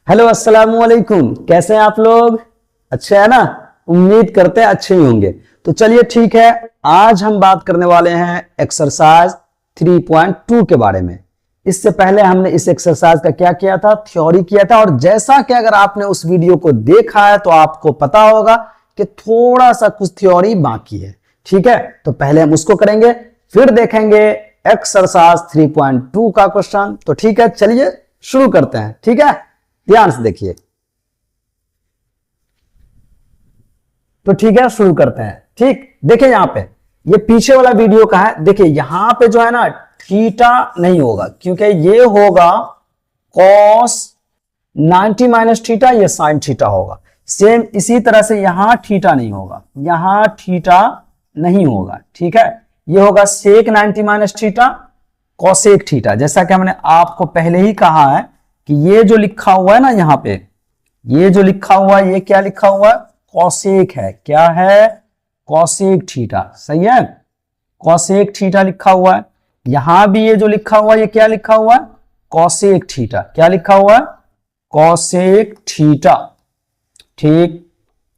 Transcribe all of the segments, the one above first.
Hello अस्सलाम वालेकुम। कैसे हैं आप लोग? अच्छे है ना? उम्मीद करते हैं अच्छे ही होंगे। तो चलिए ठीक है, आज हम बात करने वाले हैं एक्सरसाइज 3.2 के बारे में। इससे पहले हमने इस एक्सरसाइज का क्या किया था, थ्योरी किया था। और जैसा कि अगर आपने उस वीडियो को देखा है तो आपको पता होगा कि थोड़ा सा कुछ थ्योरी बाकी है। ठीक है, तो पहले हम उसको करेंगे, फिर देखेंगे एक्सरसाइज 3.2 का क्वेश्चन। तो ठीक है, चलिए शुरू करते हैं। ठीक है, ध्यान से देखिए। तो ठीक है, शुरू करते हैं। ठीक, देखिए यहां पे ये पीछे वाला वीडियो का है। देखिए यहां पे जो है ना थीटा नहीं होगा, क्योंकि ये होगा कॉस 90 माइनस थीटा, ये साइन थीटा होगा। सेम इसी तरह से यहां थीटा नहीं होगा, यहां थीटा नहीं होगा। ठीक है, ये होगा सेक 90 माइनस थीटा, कॉसेक थीटा। जैसा कि हमने आपको पहले ही कहा है कि ये जो लिखा हुआ है ना यहां पे, ये जो लिखा हुआ है, ये क्या लिखा हुआ है? कॉसेक है। क्या है? Cosec theta. सही है, कॉसेक थीटा लिखा हुआ है। यहां भी ये जो लिखा हुआ है, ये क्या लिखा हुआ है? Cosec theta. क्या लिखा हुआ है? Cosec theta. ठीक,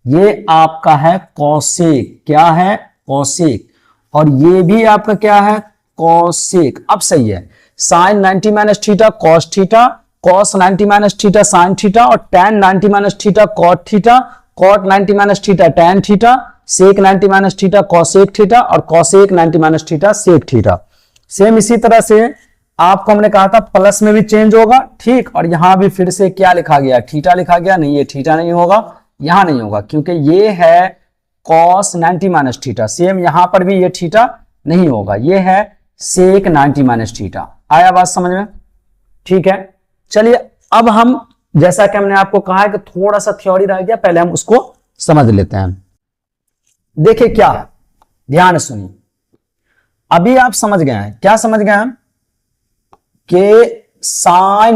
ये आपका है कॉसेक। क्या है? कॉसेक। और ये भी आपका क्या है? कॉसेक। अब सही है, sine 90 minus theta cos theta, cos 90 minus theta sine theta, और tan 90 minus theta cot theta, cot 90 minus theta tan थीटा, sec 90 minus theta cosec theta, और cosec 90 minus theta sec theta. Same इसी तरह से आपको हमने कहा था प्लस में भी चेंज होगा। ठीक, और यहां भी फिर से क्या लिखा गया? थीटा लिखा गया। नहीं, ये थीटा नहीं होगा, यहां नहीं होगा, क्योंकि ये है कॉस 90 माइनस थीटा। सेम यहां पर भी ये थीटा नहीं होगा, ये है सेक 90 माइनस थीटा। आया बात समझ में? ठीक है, चलिए अब हम, जैसा कि हमने आपको कहा है कि थोड़ा सा थ्योरी रह गया, पहले हम उसको समझ लेते हैं। देखिए क्या है, ध्यान से सुनिए। अभी आप समझ गए हैं, क्या समझ गए हैं? कि साइन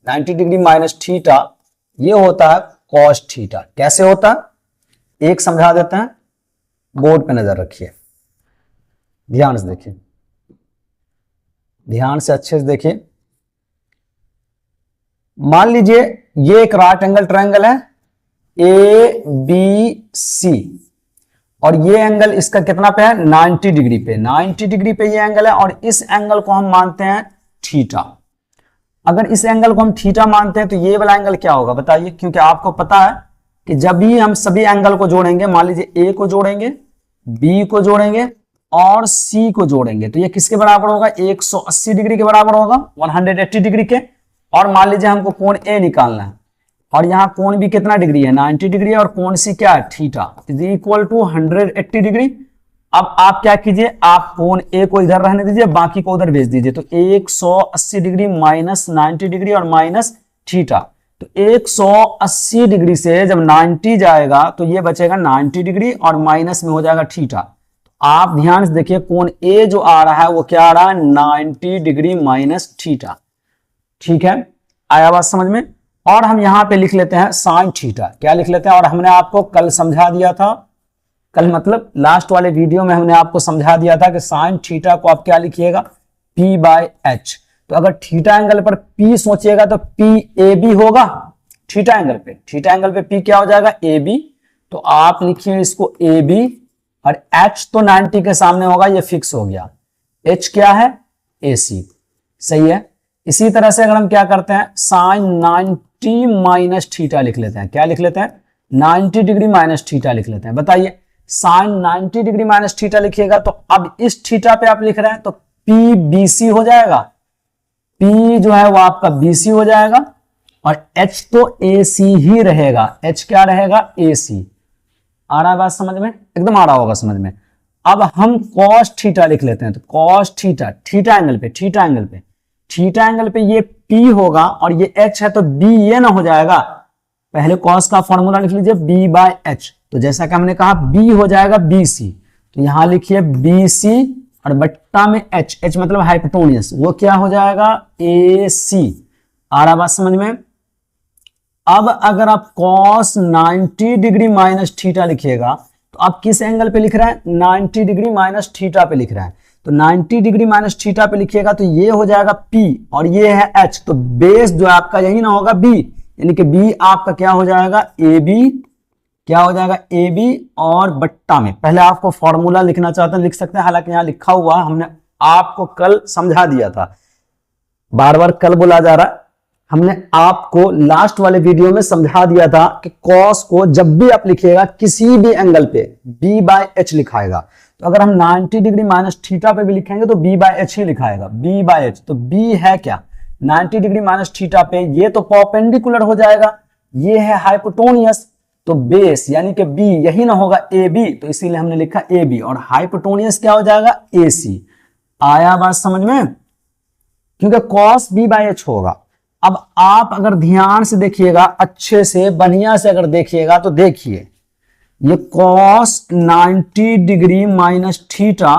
90 डिग्री माइनस थीटा ये होता है कॉस थीटा। कैसे होता है एक समझा देते हैं, बोर्ड पे नजर रखिए, ध्यान से देखिए, ध्यान से अच्छे से देखिए। मान लीजिए ये एक राइट एंगल ट्रायंगल है ए बी सी, और ये एंगल इसका कितना पे है? 90 डिग्री पे। 90 डिग्री पे ये एंगल है, और इस एंगल को हम मानते हैं थीटा। अगर इस एंगल को हम थीटा मानते हैं तो ये वाला एंगल क्या होगा बताइए? क्योंकि आपको पता है कि जब भी हम सभी एंगल को जोड़ेंगे, मान लीजिए ए को जोड़ेंगे, बी को जोड़ेंगे और सी को जोड़ेंगे, तो ये किसके बराबर होगा? 180 डिग्री के बराबर होगा, 180 डिग्री के। और मान लीजिए हमको कोण ए निकालना है, और यहां कोण भी कितना डिग्री है? 90 डिग्री है, और कोण सी क्या है? Theta is equal to 180 degree. अब आप क्या कीजिए, आप कोण ए को इधर रहने दीजिए, बाकी को उधर भेज दीजिए। तो 180 डिग्री माइनस 90 डिग्री और माइनस थीटा। तो 180 डिग्री से जब 90 जाएगा तो ये बचेगा 90 डिग्री, और माइनस में हो जाएगा थीटा। तो आप ध्यान से देखिए, कोण ए जो आ रहा है वो क्या आ रहा है? 90 डिग्री माइनस थीटा। ठीक है, आया बात समझ में? और हम यहां पे लिख लेते हैं साइन थीटा। क्या लिख लेते हैं? और हमने आपको कल समझा दिया था, कल मतलब लास्ट वाले वीडियो में हमने आपको समझा दिया था कि साइन थीटा को आप क्या लिखिएगा? P by H. तो अगर थीटा एंगल पर P सोचिएगा तो P ए बी होगा थीटा एंगल पे। थीटा एंगल पे P क्या हो जाएगा? A B. तो आप लिखिए इसको ए बी, और H तो 90 के सामने होगा, ये फिक्स हो गया। H क्या है? ए सी। सही है। इसी तरह से अगर हम क्या करते हैं, साइन 90 माइनस थीटा लिख लेते हैं। क्या लिख लेते हैं? 90 डिग्री माइनस थीटा लिख लेते हैं। बताइए, साइन 90 डिग्री माइनस थीटा लिखिएगा तो अब इस थीटा पे आप लिख रहे हैं तो पी बी सी हो जाएगा। पी जो है वो आपका बी सी हो जाएगा, और एच तो ए सी ही रहेगा। एच क्या रहेगा? ए सी। आ रहा है बात समझ में? एकदम आ रहा होगा समझ में। अब हम कॉस थीटा लिख लेते हैं। तो कॉस थीटा, थीटा एंगल पे, थीटा एंगल पे, थीटा एंगल पे ये P होगा, और ये H है तो B ये ना हो जाएगा। पहले कॉस का फॉर्मूला लिख लीजिए, B बाय H। तो जैसा कि हमने कहा B हो जाएगा BC, तो यहां लिखिए BC, और बट्टा में H, H मतलब हाइपोटेन्यूज, वो क्या हो जाएगा? AC। आ रहा बात समझ में? अब अगर आप कॉस 90 डिग्री माइनस थीटा लिखिएगा तो आप किस एंगल पे लिख रहे हैं? 90 डिग्री माइनस थीटा पे लिख रहे हैं। तो 90 डिग्री माइनस थीटा पे लिखिएगा तो ये हो जाएगा P और ये है H, तो बेस जो है आपका यही ना होगा B, यानी कि B आपका क्या हो जाएगा AB, क्या हो जाएगा AB और बट्टा में, पहले आपको फॉर्मूला लिखना चाहते हैं लिख सकते हैं, हालांकि यहाँ लिखा हुआ हमने आपको कल समझा दिया था, बार बार कल बोला जा रहा है, हमने आपको लास्ट वाले वीडियो में समझा दिया था कि कॉस को जब भी आप लिखिएगा किसी भी एंगल पे b बाय एच लिखाएगा, तो अगर हम 90 डिग्री माइनस थीटा पे भी लिखेंगे तो b बाय एच ही लिखाएगा, b बाय एच, तो b है क्या 90 डिग्री माइनस थीटा पे, ये तो परपेंडिकुलर हो जाएगा, ये है हाइपोटोनियस, तो बेस यानी कि b यही ना होगा AB, तो इसीलिए हमने लिखा AB, और हाइपोटोनियस क्या हो जाएगा AC। आया बात समझ में, क्योंकि कॉस b बाय एच होगा। अब आप अगर ध्यान से देखिएगा, अच्छे से बढ़िया से अगर देखिएगा तो देखिए ये cos 90 degree minus theta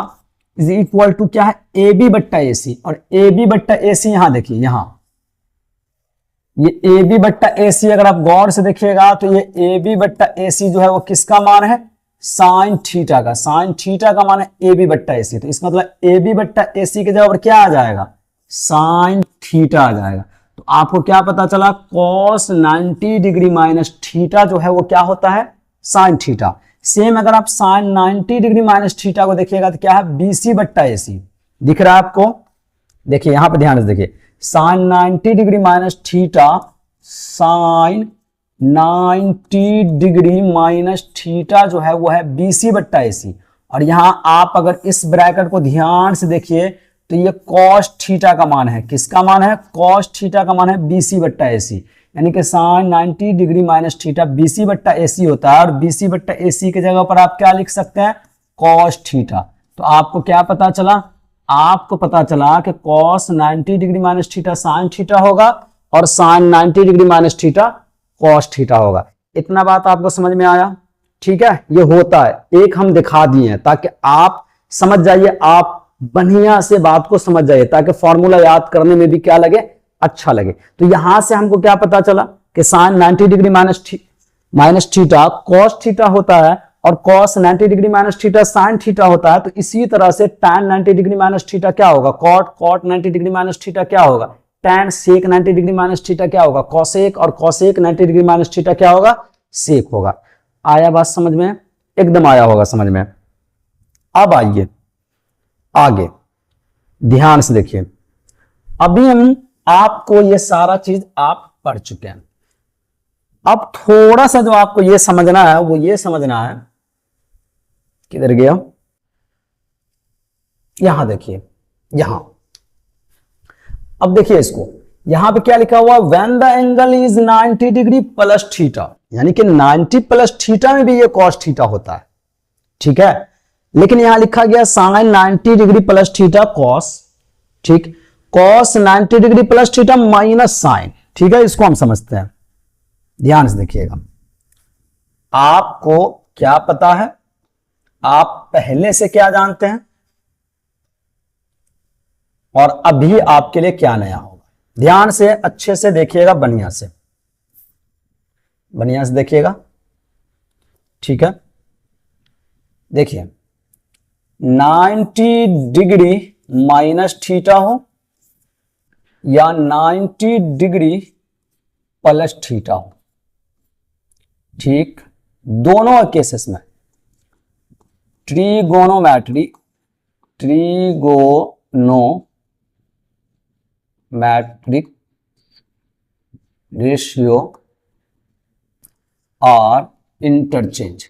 is equal to क्या है AB बट्टा AC, और AB बट्टा AC यहां देखिए, यहां ये AB बट्टा AC अगर आप गौर से देखिएगा तो ये AB बट्टा AC जो है वो किसका मान है, साइन थीटा का, साइन थीटा का मान है AB बट्टा AC, तो इसका मतलब AB बट्टा AC के जगह पर क्या आ जाएगा, साइन थीटा आ जाएगा। तो आपको क्या पता चला, cos 90 डिग्री माइनस थीटा जो है वो क्या होता है, साइन थीटा। सेम अगर आप साइन 90 डिग्री माइनस थीटा को देखिएगा तो क्या है, BC बट्टा AC, दिख रहा है आपको, देखिए यहां पर ध्यान से देखिए, sine 90 degree minus theta, sine 90 degree minus theta जो है वो है BC बट्टा AC, और यहां आप अगर इस ब्रैकेट को ध्यान से देखिए तो ये cos थीटा का मान है, किसका मान है, cos थीटा का मान है BC बट्टा AC, यानी कि sine 90 degree minus theta BC बट्टा AC होता है, और BC बट्टा AC के जगह पर आप क्या लिख सकते हैं, cos थीटा। तो आपको क्या पता चला, आपको पता चला कि cos 90 degree minus theta sine theta होगा और sine 90 degree minus theta cos theta होगा। इतना बात आपको समझ में आया, ठीक है, ये होता है, एक हम दिखा दिए हैं ताकि आप समझ जाइए, आप बढ़िया से बात को समझ जाइए, ताकि फॉर्मूला याद करने में भी क्या लगे, अच्छा लगे। तो यहां से हमको क्या पता चला कि sine 90 degree minus theta cos theta होता है और cos 90 degree minus theta sine theta होता है, तो इसी तरह से tan 90 डिग्री माइनस थीटा क्या होगा, cot 90 डिग्री माइनस थीटा क्या होगा, tan sec 90 degree minus theta क्या होगा, cosec, और cosec 90 डिग्री माइनस थीटा क्या होगा, sec होगा। आया बात समझ में, एकदम आया होगा समझ में। अब आइए आगे, ध्यान से देखिए, अभी हम आपको ये सारा चीज आप पढ़ चुके हैं, अब थोड़ा सा जो आपको ये समझना है वो ये समझना है, किधर गया, यहां देखिए, यहां, अब देखिए इसको, यहां पे क्या लिखा हुआ, when the angle is 90 degree plus theta, यानी कि 90 प्लस थीटा में भी ये cos थीटा होता है, ठीक है, लेकिन यहां लिखा गया sine 90 degree plus theta cos, ठीक, cos 90 degree plus theta minus sine, ठीक है, इसको हम समझते हैं, ध्यान से देखिएगा। आपको क्या पता है, आप पहले से क्या जानते हैं, और अभी आपके लिए क्या नया होगा, ध्यान से अच्छे से देखिएगा, बढ़िया से देखिएगा, ठीक है। देखिए 90 डिग्री माइनस थीटा हो या 90 डिग्री प्लस थीटा हो, ठीक, दोनों केसेस में ट्रिगोनोमेट्रिक रेशियो आर इंटरचेंज,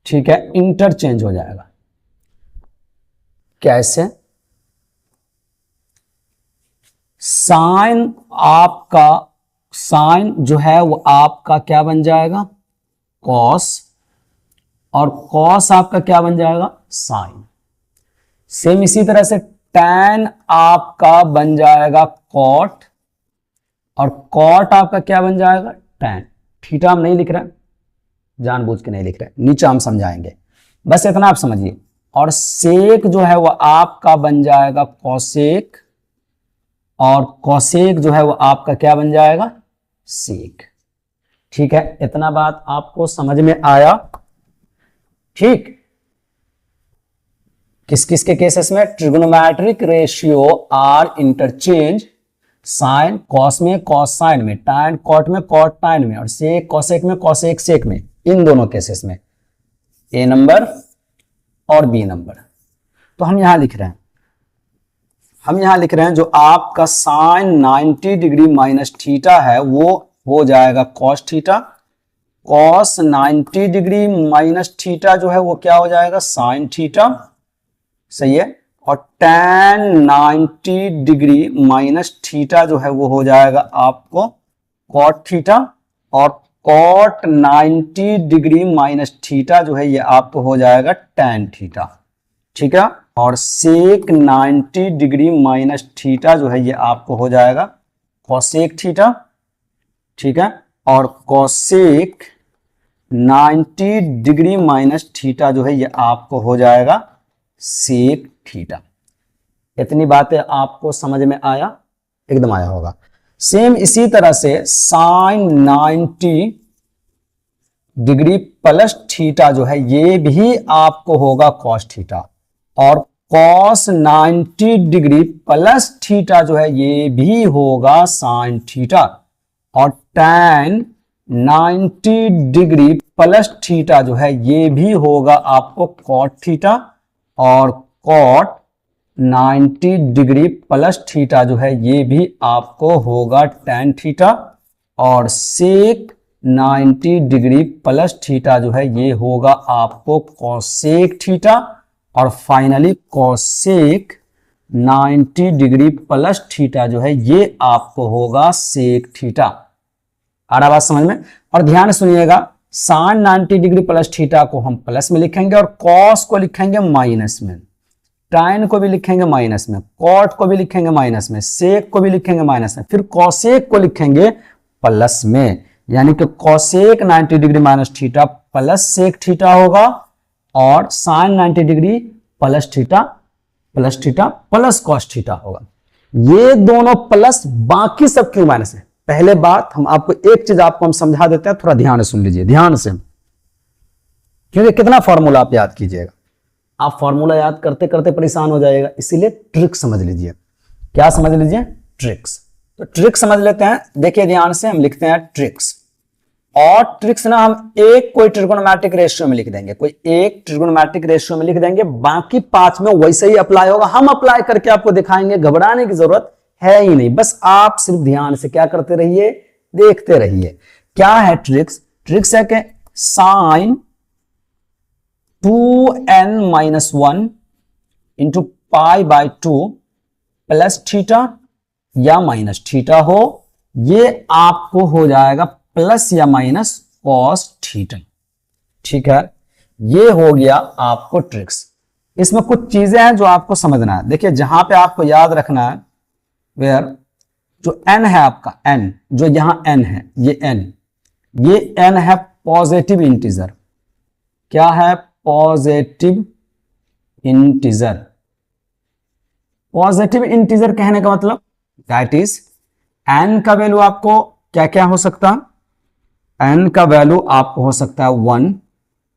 ठीक है, इंटरचेंज हो जाएगा। कैसे, साइन आपका, साइन जो है वो आपका क्या बन जाएगा, कॉस, और कॉस आपका क्या बन जाएगा, साइन। सेम इसी तरह से टैन आपका बन जाएगा कॉट, और कॉट आपका क्या बन जाएगा, टैन। थीटा हम नहीं लिख रहे, जानबूझ के नहीं लिख रहे, नीचे हम समझाएंगे, बस इतना आप समझिए। और सेक जो है वो आपका बन जाएगा कॉसेक, और कॉसेक जो है वो आपका क्या बन जाएगा, सेक। ठीक है, इतना बात आपको समझ में आया। ठीक। किस किस के केसेस में? Trigonometric ratio are interchange, sine cos में, कॉस साइन में, टैन कॉट में, कॉट टैन में, और सेक कॉसेक में, कॉसेक सेक में, इन दोनों केसेस में, ए नंबर और बी नंबर। तो हम यहां लिख रहे हैं, जो आपका साइन 90 डिग्री माइनस थीटा है वो हो जाएगा cos theta, cos 90 degree minus theta जो है वो क्या हो जाएगा? साइन थीटा, सही है। और tan 90 डिग्री माइनस थीटा जो है वो हो जाएगा आपको कॉट थीटा, और कॉट 90 डिग्री माइनस थीटा जो है ये आपको हो जाएगा tan थीटा, ठीक है। और सेक 90 डिग्री माइनस थीटा जो है ये आपको हो जाएगा कॉसेक थीटा, ठीक है। और कॉसेक 90 डिग्री माइनस थीटा जो है ये आपको हो जाएगा सेक थीटा। इतनी बातें आपको समझ में आया? एकदम आया होगा। सेम इसी तरह से साइन 90 डिग्री प्लस थीटा जो है ये भी आपको होगा कॉस थीटा, और कॉस 90 डिग्री प्लस थीटा जो है ये भी होगा साइन थीटा, और टैन 90 डिग्री प्लस थीटा जो है ये भी होगा आपको कॉट थीटा, और कॉट 90 डिग्री प्लस थीटा जो है ये भी आपको होगा टैन थीटा, और सेक 90 डिग्री प्लस थीटा जो है ये होगा आपको कॉसेक थीटा, और finally cosec 90 degree plus theta जो है ये आपको होगा सेक थीटा। आ रहा बात समझ में? और ध्यान सुनिएगा, साइन 90 डिग्री प्लस थीटा को हम प्लस में लिखेंगे और कॉस को लिखेंगे माइनस में, टाइन को भी लिखेंगे माइनस में, कॉट को भी लिखेंगे माइनस में, सेक को भी लिखेंगे माइनस में, फिर कॉसेक को लिखेंगे प्लस में, यानी कि cosec 90 degree minus theta plus sec theta होगा, और sine 90 degree plus theta plus cos theta होगा। ये दोनों प्लस, बाकी सब क्यों माइनस है? पहले बात हम आपको एक चीज आपको हम समझा देते हैं, थोड़ा ध्यान से सुन लीजिए, ध्यान से, क्योंकि कितना फॉर्मूला आप याद कीजिएगा, आप फॉर्मूला याद करते करते परेशान हो जाएगा, इसीलिए ट्रिक समझ लीजिए। क्या समझ लीजिए? ट्रिक्स। तो ट्रिक समझ लेते हैं, देखिए ध्यान से, हम लिखते हैं ट्रिक्स, और ट्रिक्स ना हम एक कोई ट्रिगोनोमेट्रिक रेशियो में लिख देंगे, कोई एक ट्रिगोनोमेट्रिक रेशियो में लिख देंगे, बाकी 5 में वैसे ही अप्लाई होगा, हम अप्लाई करके आपको दिखाएंगे, घबराने की जरूरत है ही नहीं, बस आप सिर्फ ध्यान से क्या करते रहिए, देखते रहिए। क्या है ट्रिक्स? ट्रिक्स है कि sine 2n-1 into pi by 2 plus theta या माइनस थीटा हो, ये आपको हो जाएगा प्लस या माइनस कॉस थीटा, ठीक है। ये हो गया आपको ट्रिक्स। इसमें कुछ चीजें हैं जो आपको समझना है। देखिए, जहां पे आपको याद रखना है, वेयर जो n है आपका, n जो यहां n है, ये n है पॉजिटिव इंटीजर। क्या है? Positive integer. पॉजिटिव इंटीजर कहने का मतलब दैट इज n का वैल्यू आपको क्या क्या हो सकता है? n का वैल्यू आपको हो सकता है 1,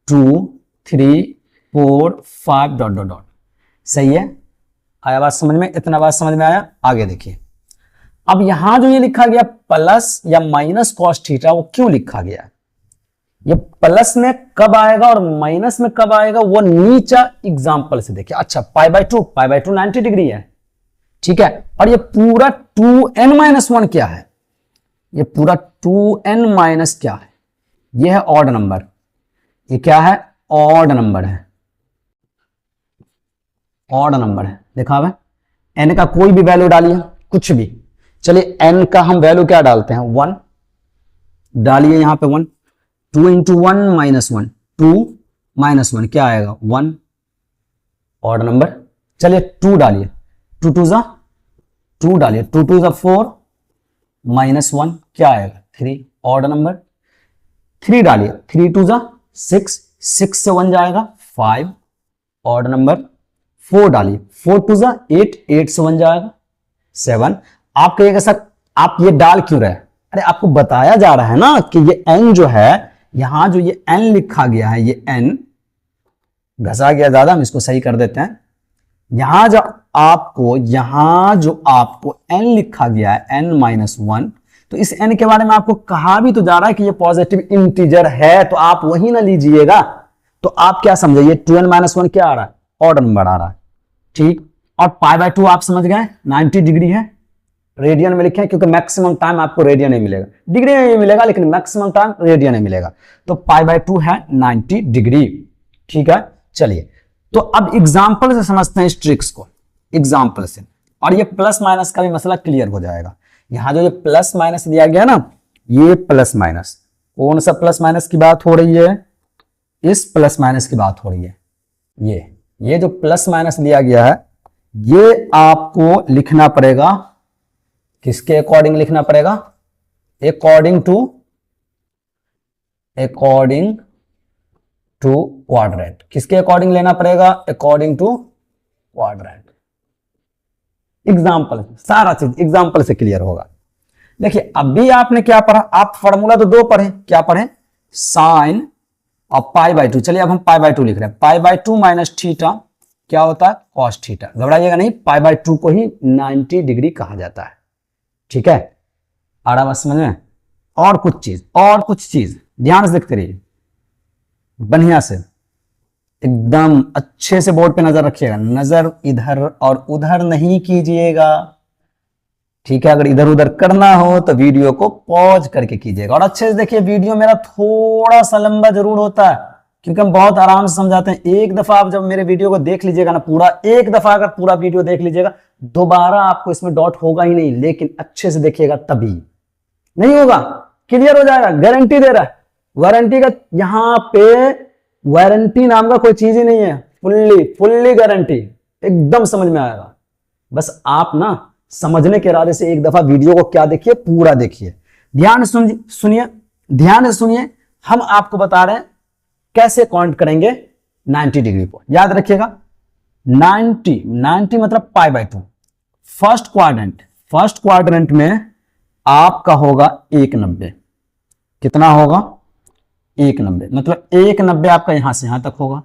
2, 3, 4, 5 डॉट डॉट डॉट। सही है? आया बात समझ में? इतना बात समझ में आया? आगे देखिए, अब यहां जो ये लिखा गया प्लस या माइनस कॉस थीटा, वो क्यों लिखा गया? ये प्लस में कब आएगा और माइनस में कब आएगा वो नीचा एग्जांपल से देखिए। अच्छा, पाई बाई टू 90 डिग्री है, ठीक है। और ये पूरा 2n-1 क्या है? ये पूरा 2n- क्या है? ये है ऑड नंबर। ये क्या है? ऑड नंबर है, ऑड नंबर है। देखा है? n का कोई भी वैल्यू डालिए, कुछ भी। चलिए, n का हम वैल्यू क्या डालते हैं? 1 डालिए, यहां पे 1। 2 इंटू 1 माइनस 1, 2 माइनस 1 क्या आएगा? 1, ऑड नंबर। चलिए 2 डालिए, 2 2 जा 2 डालिए, 2 2 जा 4 माइनस 1 क्या आएगा? 3, ऑड नंबर। 3 डालिए, 3 2 जा 6, 6 से 1 जाएगा 5, ऑड नंबर। 4 डालिए, 4 2 जा 8, 8 से 1 जाएगा 7। आप कहिएगा सर आप ये डाल क्यों रहे? अरे आपको बताया जा रहा है ना कि ये n जो है, यहां जो ये n लिखा गया है, ये n घसा गया ज्यादा, हम इसको सही कर देते हैं। यहां जो आपको n लिखा गया है n-1, तो इस n के बारे में आपको कहा भी तो जा रहा है कि ये पॉजिटिव इंटीजर है, तो आप वही ना लीजिएगा। तो आप क्या समझिए, 2n-1 क्या आ रहा है, ऑड नंबर आ रहा है, ठीक। और π/2 आप समझ गए 90 डिग्री है, रेडियन में लिखे क्योंकि मैक्सिमम टाइम आपको रेडियन नहीं मिलेगा, डिग्री में मिलेगा लेकिन मैक्सिमम टाइम रेडियन नहीं मिलेगा। तो π/2 है 90 डिग्री, ठीक है। चलिए तो अब एग्जाम्पल से समझते हैं इस ट्रिक्स को, एग्जाम्पल से, और ये प्लस माइनस का भी मसला क्लियर हो जाएगा। यहां जो ये प्लस माइनस दिया गया ना, ये प्लस माइनस, कौन सा प्लस माइनस की बात हो रही है, इस प्लस माइनस की बात हो रही है। ये जो प्लस माइनस दिया गया है, ये आपको लिखना पड़ेगा, किसके अकॉर्डिंग लिखना पड़ेगा, अकॉर्डिंग टू क्वाड्रेंट। किसके अकॉर्डिंग लेना पड़ेगा, अकॉर्डिंग टू क्वाड्रेंट। एग्जाम्पल, सारा चीज एग्जाम्पल से क्लियर होगा। देखिए अभी आपने क्या पढ़ा, आप फॉर्मूला तो दो पढ़े, क्या पढ़े, साइन और π/2। चलिए अब हम π/2 लिख रहे हैं, π/2 माइनस थीटा क्या होता है, कॉस थीटा। घबराइएगा नहीं, π/2 को ही 90 डिग्री कहा जाता है, ठीक है। आ रहा बात समझ में। और कुछ चीज ध्यान से देखते रहिए, बढ़िया से एकदम अच्छे से बोर्ड पे नजर रखिएगा, नजर इधर और उधर नहीं कीजिएगा, ठीक है। अगर इधर उधर करना हो तो वीडियो को पॉज करके कीजिएगा, और अच्छे से देखिए। वीडियो मेरा थोड़ा सा लंबा जरूर होता है क्योंकि हम बहुत आराम से समझाते हैं। एक दफा आप जब मेरे वीडियो को देख लीजिएगा ना पूरा, एक दफा अगर पूरा वीडियो देख लीजिएगा, दोबारा आपको इसमें डॉट होगा ही नहीं, लेकिन अच्छे से देखिएगा तभी, नहीं होगा क्लियर हो जाएगा, गारंटी दे रहा है। वारंटी का यहां पे वारंटी नाम का कोई चीज ही नहीं है, फुल्ली गारंटी, एकदम समझ में आएगा। बस आप ना समझने के इरादे से एक दफा वीडियो को क्या देखिए, पूरा देखिए, ध्यान से सुनिए। हम आपको बता रहे हैं कैसे काउंट करेंगे 90 डिग्री को, याद रखिएगा। 90 मतलब π/2। फर्स्ट क्वाड्रेंट में आपका होगा 190, कितना होगा, 190, मतलब 190 आपका यहां से यहां तक होगा।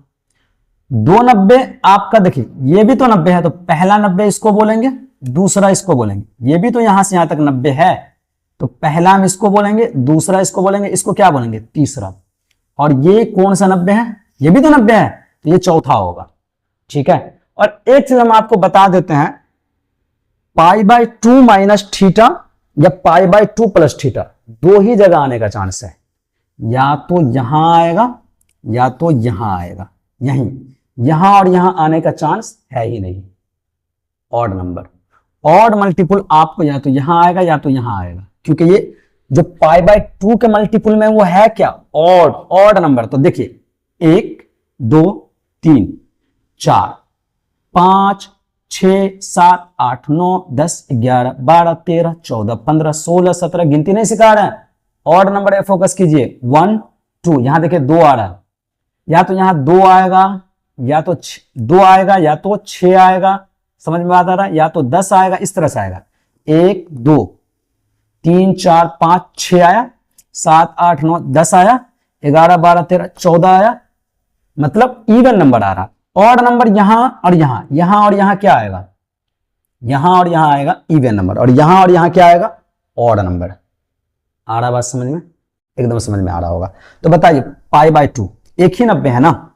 290 आपका, देखिए ये भी तो 90 है, तो पहला 90 इसको बोलेंगे, दूसरा इसको बोलेंगे। ये भी तो यहां से यहां तक 90 है, तो पहला हम इसको बोलेंगे, दूसरा इसको बोलेंगे, इसको क्या बोलेंगे, तीसरा। और ये कौन सा 90 है, ये भी तो 90 है, तो ये चौथा होगा, ठीक है। और एक चीज हम आपको बता देते हैं, π/2 माइनस थीटा या π/2 प्लस थीटा, दो ही जगह आने का चांस है, या तो यहां आएगा या तो यहां आएगा, यहां और यहां आने का चांस है ही नहीं। ऑड नंबर, ऑड मल्टीपुल आपको या तो यहां आएगा या तो यहां आएगा, क्योंकि ये जो π/2 के मल्टीपुल में वो है क्या, ऑड नंबर। तो देखिए 1 2 3 4 5 6 7 8 9 10 11 12 13 14 15 16 17, गिनती नहीं सिखा रहे हैं, ऑड नंबर पे फोकस कीजिए। 1 2, यहां देखिए 2 आ रहा है, या तो यहां 2 आएगा या तो 2 आएगा या तो 6 आएगा, समझ में बात आ रहा है, या तो 10 आएगा, इस तरह से आएगा। 1 2 3 4 5 6 आया, 7 8 9 10 आया, 11 12 13 14 आया, मतलब इवन नंबर आ रहा। ऑड नंबर यहां और यहां क्या आएगा, यहां और यहां आएगा इवन नंबर, और यहां क्या आएगा, ऑड नंबर। आ रहा बात समझ में, एकदम समझ में आ रहा होगा। तो बताइए π/2 एक ही 90 है ना,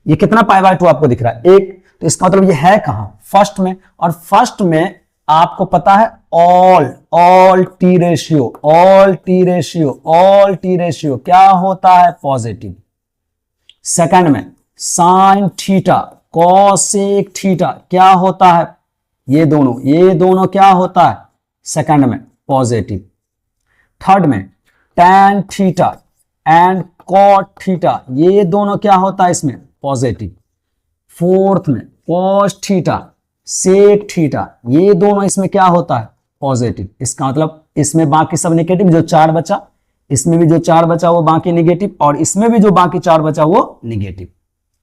ये कितना π/2 आपको दिख रहा है, 1, तो इसका मतलब ये है कहां, फर्स्ट में। और फर्स्ट में आपको पता है ऑल टी रेशियो क्या होता है, पॉजिटिव। सेकंड में साइन थीटा कॉसेक थीटा क्या होता है, ये दोनों क्या होता है, सेकंड में पॉजिटिव। थर्ड में tan theta and cot theta, ये दोनों क्या होता है इसमें, पॉजिटिव। फोर्थ में cos थीटा सेक थीटा, ये दोनों इसमें क्या होता है, पॉजिटिव। इसका मतलब इसमें बाकी सब नेगेटिव, जो 4 बचा, इसमें भी जो 4 बचा वो बाकी नेगेटिव, और इसमें भी जो बाकी 4 बचा वो नेगेटिव।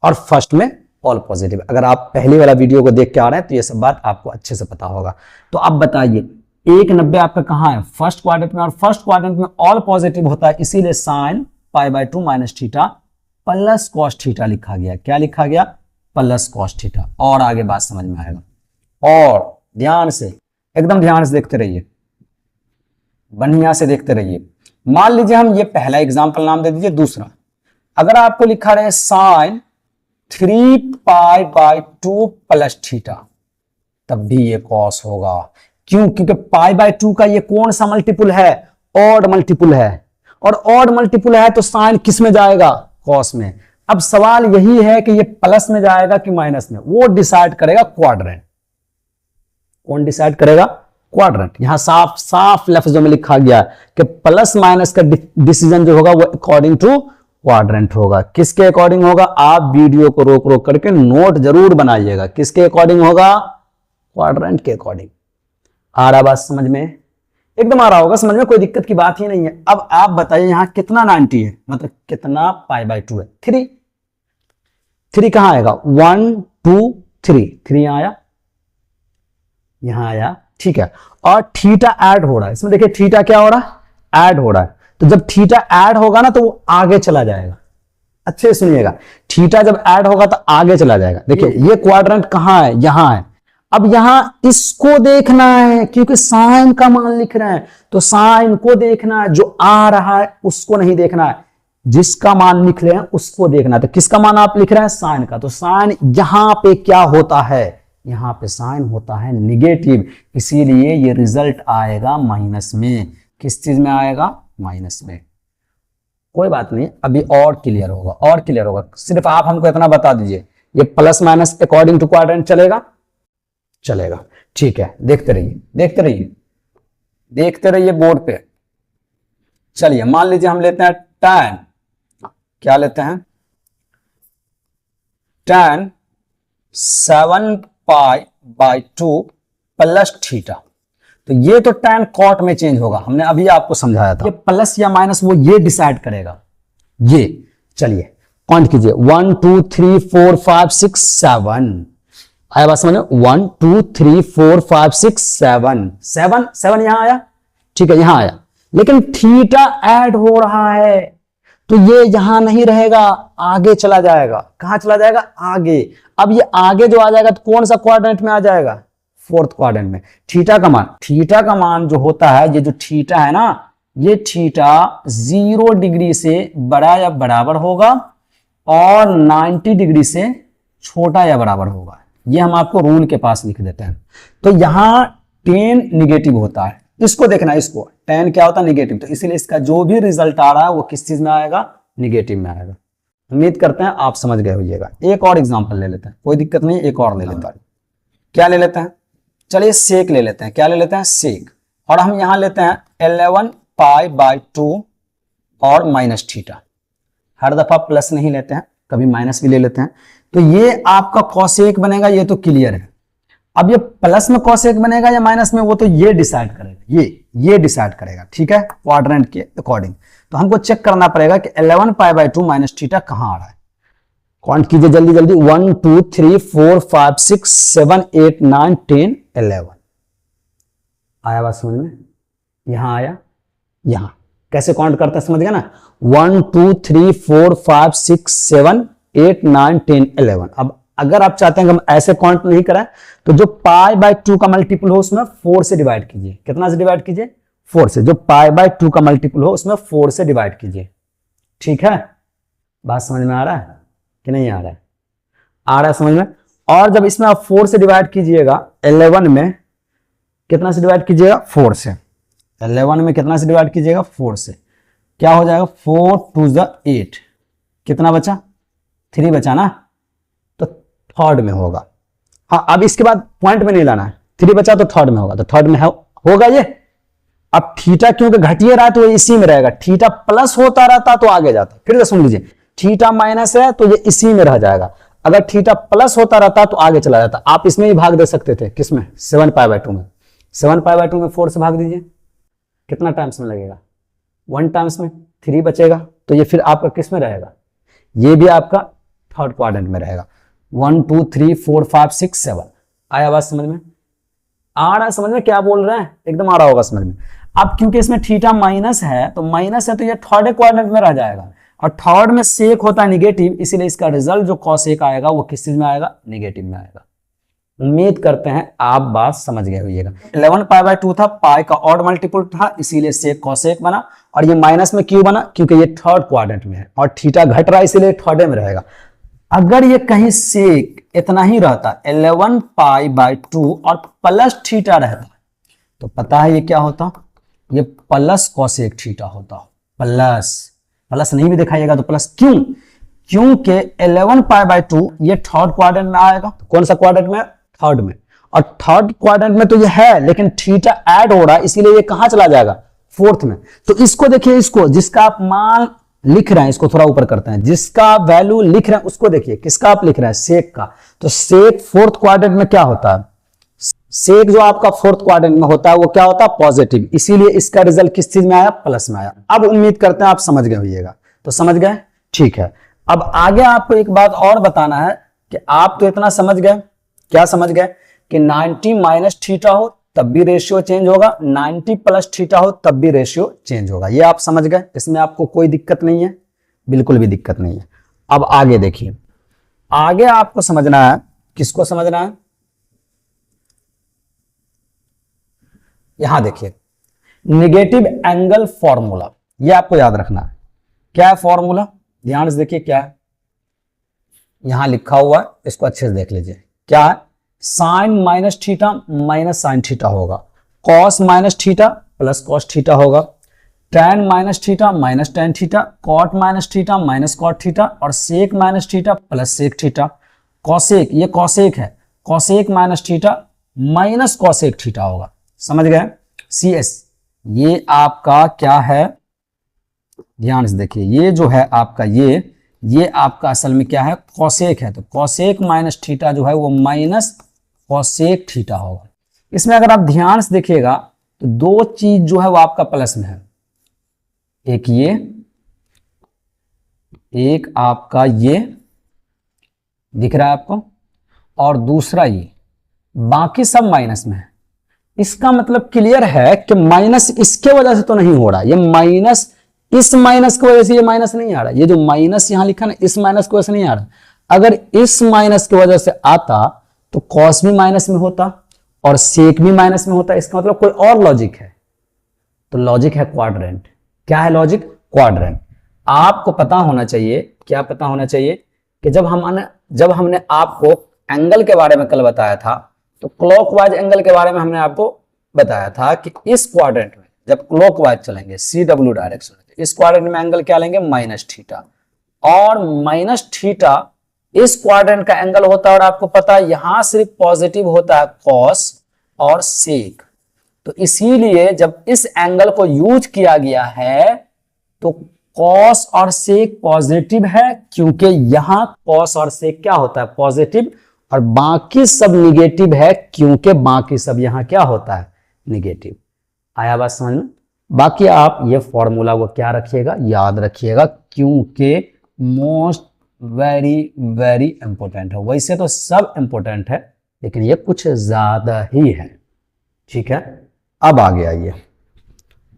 और फर्स्ट में ऑल पॉजिटिव। अगर आप पहले वाला वीडियो को देख के आ रहे हैं तो ये सब बात आपको अच्छे से पता होगा। तो अब बताइए 190 आपका कहां है, फर्स्ट क्वाड्रेंट में, और फर्स्ट क्वाड्रेंट में ऑल पॉजिटिव होता है, इसीलिए sine π/2 minus theta plus cos theta लिखा गया। क्या लिखा गया? Plus cos theta. और आगे बात समझ में आएगा। और ध्यान से, एकदम ध्यान से देखते रहिए, बढ़िया से देखते रहिए। मान लीजिए हम ये पहला एग्जांपल नाम दे दीजिए। दूसरा, अगर आपको लिखा रहे साइन 3π/2 प्लस थीटा, तब भी ये कॉस होगा। क्यों? क्योंकि π/2 का ये कौन सा मल्टीपुल है? ऑड मल्टीपुल है। और ऑड मल्टीपुल है तो साइन किस में जाएगा? कॉस में। अब सवाल यही है कि ये प्लस में जाएगा कि माइनस में, वो डिसाइड करेगा क्वाड्रेंट। कौन डिसाइड करेगा? क्वाड्रेंट। यहां साफ साफ लफ्जों में लिखा गया कि प्लस माइनस का डिसीजन जो होगा वो अकॉर्डिंग टू क्वाड्रेंट होगा। किसके अकॉर्डिंग होगा? आप वीडियो को रोक रोक करके नोट जरूर बनाइएगा। किसके अकॉर्डिंग होगा? क्वाड्रेंट के अकॉर्डिंग। आ रहा बात समझ में? एकदम आ रहा होगा समझ में, कोई दिक्कत की बात ही नहीं है। अब आप बताइए यहां कितना 90 है, मतलब कितना π/2 है? 3। 3 कहां आएगा? 1 2 3। 3 यहां आया, यहां आया, ठीक है। और थीटा ऐड हो रहा है इसमें। देखिए थीटा क्या हो रहा है? ऐड हो रहा है। तो जब थीटा ऐड होगा ना तो वो आगे चला जाएगा। अच्छे से सुनिएगा, थीटा जब ऐड होगा तो आगे चला जाएगा। देखिए ये क्वाड्रेंट कहां है? यहां है। अब यहां इसको देखना है क्योंकि साइन का मान लिख रहे हैं, तो साइन को देखना है। जो आ रहा है उसको नहीं देखना है, जिसका मान लिख रहे हैं उसको देखना है। तो किसका मान आप लिख रहे हैं? साइन का। तो साइन यहां पे क्या होता है? यहां पे साइन होता है निगेटिव, इसीलिए ये रिजल्ट आएगा माइनस में। किस चीज में आएगा? माइनस में। कोई बात नहीं, अभी और क्लियर होगा, और क्लियर होगा। सिर्फ आप हमको इतना बता दीजिए, ये plus minus according to quadrant चलेगा? चलेगा, ठीक है। देखते रहिए, देखते रहिए, देखते रहिए बोर्ड पे। चलिए मान लीजिए हम लेते हैं tan, क्या लेते हैं? tan 7π/2 plus theta. तो ये तो tan cot में चेंज होगा, हमने अभी आपको समझाया था। ये प्लस या माइनस वो ये डिसाइड करेगा। ये चलिए काउंट कीजिए, 1 2 3 4 5 6 7। आया बात समझ में? 1 2 3 4 5 6 7 7 7 यहां आया, ठीक है, यहां आया। लेकिन थीटा ऐड हो रहा है तो ये यहां नहीं रहेगा, आगे चला जाएगा। कहां चला जाएगा? आगे। अब ये आगे जो आ जाएगा तो कौन सा क्वाड्रेंट में आ जाएगा? फोर्थ क्वाड्रेंट में। थीटा का मान जो होता है, ये जो थीटा है ना, ये थीटा 0 डिग्री से बड़ा या बराबर होगा और 90 डिग्री से छोटा या बराबर होगा। ये हम आपको रूल के पास लिख देते हैं। तो यहां tan निगेटिव होता है, इसको देखना, इसको tan क्या होता है? निगेटिव। तो इसीलिए इसका जो भी रिजल्ट आ रहा है वो किस चीज में आएगा? निगेटिव में आएगा। उम्मीद करते हैं आप समझ गए होइएगा। एक और एग्जांपल ले लेते हैं, कोई दिक्कत नहीं, एक और ले लेते हैं। क्या ले लेते हैं? चलिए सेक ले लेते हैं। क्या ले लेते हैं? सेक। और हम यहां लेते हैं 11π/2 और माइनस थीटा। हर दफा प्लस नहीं लेते हैं, कभी माइनस भी ले लेते हैं। तो ये आपका कॉसेक बनेगा, ये तो क्लियर है। अब ये प्लस में कॉसेक बनेगा या माइनस में, वो तो ये डिसाइड करेगा। ये डिसाइड करेगा, ठीक है, क्वाड्रेंट के अकॉर्डिंग। तो हमको चेक करना पड़ेगा कि 11π/2 माइनस थीटा कहां आ रहा है। काउंट कीजिए जल्दी जल्दी, 1 2 3 4 5 6 7 8 9 10 11। आया बात समझ में? यहां आया, यहां। कैसे काउंट करते हैं समझ गया ना? 1 2 3 4 5 6 7 8 9 10 11। अब अगर आप चाहते हैं कि हम ऐसे काउंट नहीं करें तो जो π/2 का मल्टीपल हो उसमें 4 से डिवाइड कीजिए। कितना से डिवाइड कीजिए? 4 से। जो π/2 का मल्टीपल हो उसमें 4 से डिवाइड कीजिए। ठीक है, बात समझ में आ रहा है कि नहीं आ रहा है? आ रहा है समझ में? और जब इसमें आप 4 से डिवाइड कीजिएगा, 11 में कितना से डिवाइड कीजिएगा? 4 से। 11 में कितना से डिवाइड कीजिएगा? 4 से। क्या हो जाएगा? 4 2 8। कितना बचा? 3 बचा ना, तो थर्ड में होगा। हाँ, अब इसके बाद पॉइंट में नहीं लाना है। 3 बचा तो थर्ड में होगा, तो थर्ड में होगा ये। अब थीटा क्योंकि घटिए रहा है तो ये इसी में रहेगा। थीटा प्लस होता रहता तो आगे जाता। फिर से सुन लीजिए, थीटा माइनस है तो ये इसी में रह जाएगा। अगर थीटा प्लस होता रहता तो आगे चला जाता। आप इसमें ही भाग दे सकते थे। किसमें? 7π/2 में। 7π/2 में 4 से भाग दीजिए, कितना टाइम्स में लगेगा? 1 टाइम्स में। 3 बचेगा, तो ये फिर आपका किस में रहेगा? ये भी आपका थर्ड क्वाड्रेंट में रहेगा। 1 2 3 4 5 6 7। आया बात समझ में? आ रहा है समझ में क्या बोल रहे हैं? एकदम आ रहा होगा समझ में। अब क्योंकि इसमें थीटा माइनस है तो ये थर्ड क्वाड्रेंट में रह जाएगा। और थर्ड में सेक होता है निगेटिव, इसीलिए इसका रिजल्ट जो कॉसेक आएगा वो किस चीज में आएगा, निगेटिव में आएगा। उम्मीद करते हैं आप बात समझ गए होइएगा। 11 पाई बाय 2 था, पाई का ऑड मल्टीपल था, इसीलिए सेक कॉसेक बना, और ये माइनस में क्यों बना, क्योंकि ये थर्ड क्वाड्रेंट में है और थीटा घट रहा है इसीलिए थर्ड में रहेगा। अगर ये कहीं सेक इतना ही रहता 11 पाई बाय 2 और प्लस थीटा रहता तो पता है ये क्या होता, ये प्लस कॉसेक थीटा होता। प्लस नहीं भी दिखाइएगा तो प्लस, क्यों, क्योंकि 11 पाई बाय 2 ये थर्ड क्वाड्रेंट में आएगा। तो कौन सा क्वाड्रेंट में, थर्ड में, और थर्ड क्वाड्रेंट में तो ये है लेकिन थीटा ऐड हो रहा है इसीलिए ये कहां चला जाएगा, फोर्थ में। तो इसको देखिए, इसको जिसका आप मान लिख रहे हैं, इसको थोड़ा ऊपर करते हैं, जिसका वैल्यू लिख रहे हैं उसको देखिए, किसका आप लिख रहे हैं, सेक का। तो सेक फोर्थ क्वाड्रेंट में क्या होता है, सेक जो आपका फोर्थ क्वाड्रेंट में होता है वो क्या होता है, पॉजिटिव, इसीलिए इसका रिजल्ट किस चीज में आया, प्लस में आया। अब उम्मीद करते हैं आप समझ गए होइएगा। तो समझ गए, ठीक है। अब आगे आपको एक बात और बताना है कि आप तो इतना समझ गए, क्या समझ गए कि 90 माइनस थीटा हो तब भी रेशियो चेंज होगा, 90 प्लस थीटा हो तब भी रेशियो चेंज होगा, ये आप समझ गए। इसमें आपको कोई दिक्कत नहीं है, बिल्कुल भी दिक्कत नहीं है। अब आगे देखिए, आगे आपको समझना है, किसको समझना है, यहां देखिए निगेटिव एंगल फॉर्मूला, ये आपको याद रखना है। क्या है फॉर्मूला, ध्यान से देखिए क्या है, यहां लिखा हुआ है, इसको अच्छे से देख लीजिए। क्या है, sine minus theta minus sine theta होगा, cos minus theta plus cos theta होगा, tan minus theta minus tan theta, cot minus theta minus cot theta, और sec minus theta plus sec theta. Cosec, ये cosec है, cosec minus theta minus cosec theta होगा, समझ गए। C S, ये आपका क्या है, ध्यान से देखिए, ये जो है आपका ये आपका असल में क्या है, कॉसेक है। तो कॉसेक माइनस थीटा जो है वो माइनस कॉसेक थीटा होगा। इसमें अगर आप ध्यान से देखिएगा तो दो चीज जो है वो आपका प्लस में है, एक ये, एक आपका ये दिख रहा है आपको, और दूसरा ये, बाकी सब माइनस में है। इसका मतलब क्लियर है कि माइनस इसके वजह से तो नहीं हो रहा, ये माइनस इस माइनस की वजह से ये माइनस नहीं आ रहा, ये जो माइनस यहां लिखा ना इस माइनस की वजह से नहीं आ रहा। अगर इस माइनस की वजह से आता तो कॉस भी माइनस में होता और सेक भी माइनस में होता, इसका मतलब कोई और लॉजिक है। तो लॉजिक है क्वाड्रेंट। क्या है लॉजिक, क्वाड्रेंट। आपको पता होना चाहिए, क्या पता होना चाहिए कि जब हमने आपको एंगल के बारे में कल बताया था तो क्लॉकवाइज एंगल के बारे में हमने आपको बताया था कि इस क्वाड्रेंट में जब क्लॉकवाइज चलेंगे CW डायरेक्शन, इस क्वाड्रेंट में एंगल क्या लेंगे, माइनस थीटा, और माइनस थीटा इस क्वाड्रेंट का एंगल होता है। और आपको पता है यहां सिर्फ पॉजिटिव होता है कॉस और सेक, तो इसीलिए जब इस एंगल को यूज किया गया है तो कॉस और सेक पॉजिटिव है, क्योंकि यहां कॉस और सेक क्या होता है, पॉजिटिव, और बाकी सब निगेटिव है क्योंकि बाकी सब यहां क्या होता है, निगेटिव। आया बात समझ में। बाकी आप ये फॉर्मूला को क्या रखिएगा, याद रखिएगा, क्योंकि मोस्ट वेरी वेरी इंपॉर्टेंट है। वैसे तो सब इंपॉर्टेंट है लेकिन ये कुछ ज्यादा ही है, ठीक है। अब आगे आइए,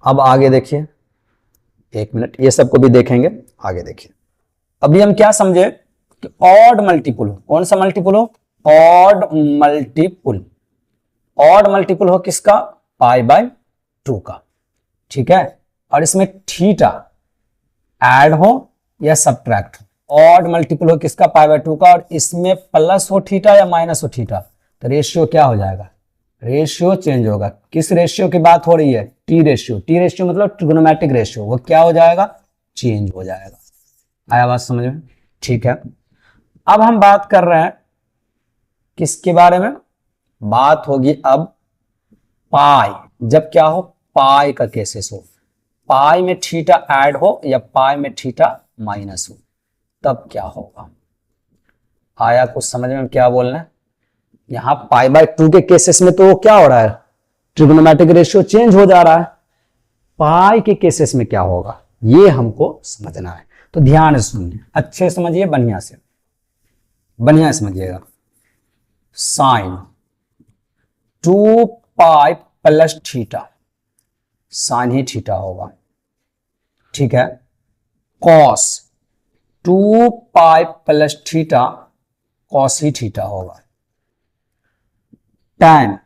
अब आगे देखिए, एक मिनट, ये सबको भी देखेंगे, आगे देखिए। अभी हम क्या समझे कि ऑड मल्टीपल हो, कौन सा मल्टीपल हो, ऑड मल्टीपल, ऑड मल्टीपल हो किसका, पाई बाय 2 का, ठीक है। और इसमें थीटा ऐड हो या सब्ट्रैक्ट हो, ऑड मल्टीपल हो किसका, पाई बाय 2 का, और इसमें प्लस हो थीटा या माइनस हो थीटा, तो रेशियो क्या हो जाएगा, रेशियो चेंज होगा। किस रेशियो की बात हो रही है, टी रेशियो। टी रेशियो मतलब ट्रिग्नोमेट्रिक रेशियो, वो क्या हो जाएगा, चेंज हो जाएगा। आया बात समझ में, ठीक है। अब हम बात कर रहे हैं किसके बारे में, बात होगी अब पाई, जब क्या हो, पाई का केसेस हो, पाई में थीटा ऐड हो या पाई में थीटा माइनस हो, तब क्या होगा। आया कुछ समझ में, क्या बोलना है। यहां पाई बाय 2 के केसेस में तो क्या हो रहा है, ट्रिग्नोमेट्रिक रेशियो चेंज हो जा रहा है। पाई के केसेस में क्या होगा, ये हमको समझना है। तो ध्यान से सुनिए, अच्छे समझिए, बढ़िया से, बढ़िया समझिएगा। Sine 2 pi plus theta, sine ही थीटा होगा, ठीक है। Cos 2 pi plus theta cos ही थीटा होगा। tan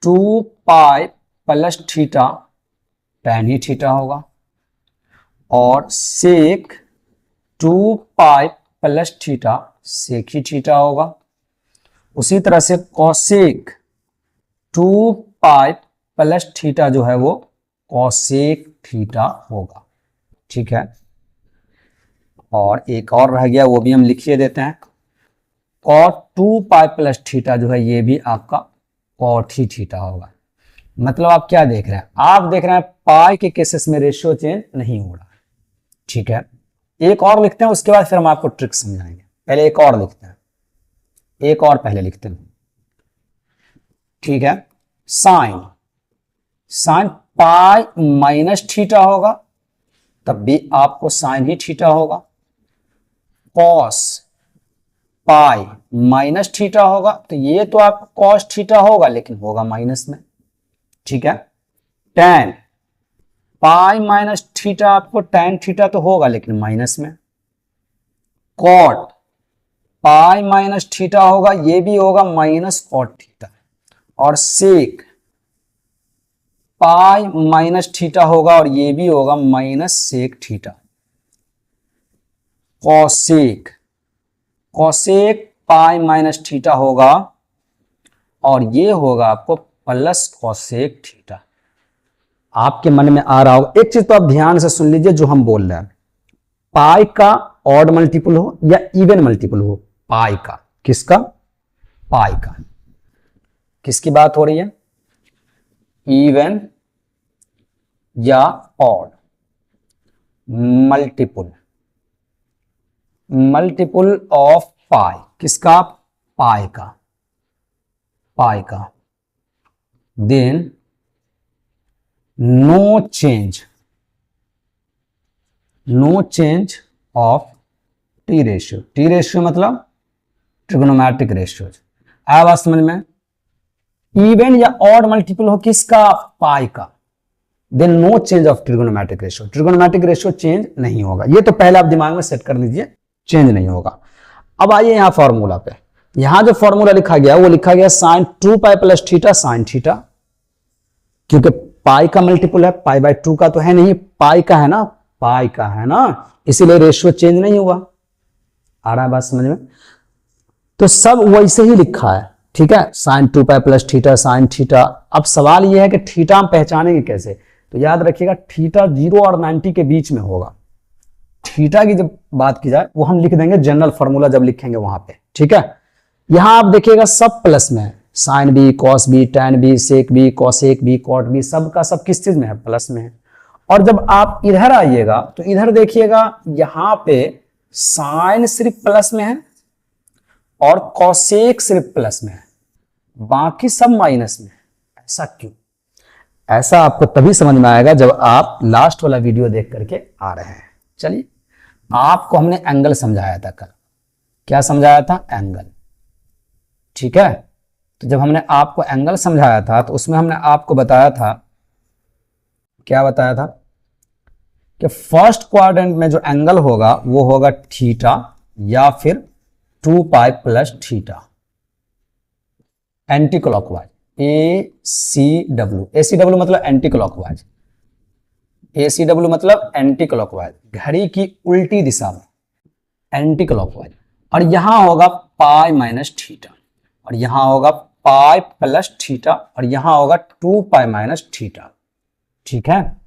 2 pi plus theta tan ही थीटा होगा, और sec 2 pi plus theta sec ही थीटा होगा। उसी तरह से कॉसेक 2 पाई प्लस थीटा जो है वो कॉसेक थीटा होगा। ठीक है, और एक और रह गया, वो भी हम लिखिए देते हैं। कॉट 2 पाई प्लस थीटा जो है ये भी आपका कॉट ही थीटा होगा। मतलब आप क्या देख रहे हैं, आप देख रहे हैं पाई के केसेस में रेशियो चेंज नहीं हो रहा है। ठीक है, एक और लिखते हैं, उसके बाद फिर हम आपको ट्रिक समझाएंगे। पहले एक और लिखते हैं, एक और पहले लिखते हैं। ठीक है, साइन पाई माइनस थीटा होगा, तब भी आपको साइन ही थीटा होगा। कॉस पाई माइनस थीटा होगा, तो ये तो आपका कॉस थीटा होगा लेकिन होगा माइनस में। ठीक है, tan पाई माइनस थीटा आपको tan थीटा तो होगा लेकिन माइनस में। कॉट पाई माइनस थीटा होगा, ये भी होगा माइनस कॉट थीटा। और सेक पाई माइनस थीटा होगा, और ये भी होगा minus sec theta. Cosec pi minus theta होगा, और ये होगा आपको प्लस कॉसेक थीटा। आपके मन में आ रहा होगा, एक चीज तो आप ध्यान से सुन लीजिए जो हम बोल रहे हैं। पाई का ऑड मल्टीपल हो या इवन मल्टीपल हो, पाई का, किसका, पाई का, किसकी बात हो रही है, इवन या ऑड मल्टीपल ऑफ पाई, किसका, पाई का, then no change of T ratio मतलब ट्रिग्नोमेट्रिक रेशियो। आया बात समझ में। इवन या ऑड मल्टीपल हो किसका, पाई का, then no change of trigonometric ratio change नहीं होगा। ये तो पहले आप दिमाग में सेट कर लीजिए, चेंज नहीं होगा। अब आइए यहां फॉर्मूला पे, यहां जो फॉर्मूला लिखा गया वो लिखा गया sine 2 pi plus theta sine theta, क्योंकि पाई का मल्टीपल है, पाई बाय 2 का तो है नहीं, पाई का है ना, इसीलिए रेशियो चेंज नहीं हुआ। आ रहा है बात समझ में। तो सब वैसे ही लिखा है। ठीक है, sine 2 pi plus theta sine theta. अब सवाल यह है कि थीटा हम पहचानेंगे कैसे, तो याद रखिएगा थीटा 0 और 90 के बीच में होगा। थीटा की जब बात की जाए वो हम लिख देंगे जनरल फॉर्मूला जब लिखेंगे वहां पे। ठीक है, यहां आप देखिएगा सब प्लस में है, sine B, cos B, tan B, sec B, cosec B, cot B, सब का सब किस चीज में है, प्लस में है। और जब आप इधर आइएगा तो इधर देखिएगा यहां पे साइन सिर्फ प्लस में है और कॉसेक सिर्फ प्लस में है, बाकी सब माइनस में है। ऐसा क्यों? ऐसा आपको तभी समझ में आएगा जब आप लास्ट वाला वीडियो देख करके आ रहे हैं। चलिए, आपको हमने एंगल समझाया था कल। क्या समझाया था? एंगल। ठीक है, तो जब हमने आपको एंगल समझाया था तो उसमें हमने आपको बताया था, क्या बताया था, कि फर्स्ट क्वाड्रेंट में जो एंगल होगा वो होगा थीटा या फिर 2 pi plus theta anti clockwise, ACW मतलब एंटी क्लॉकवाइज, ACW मतलब एंटी क्लॉकवाइज, घड़ी की उल्टी दिशा में एंटी क्लॉकवाइज। और यहां होगा पाई माइनस थीटा, और यहां होगा पाई प्लस थीटा, और यहां होगा 2 पाई माइनस थीटा। ठीक है,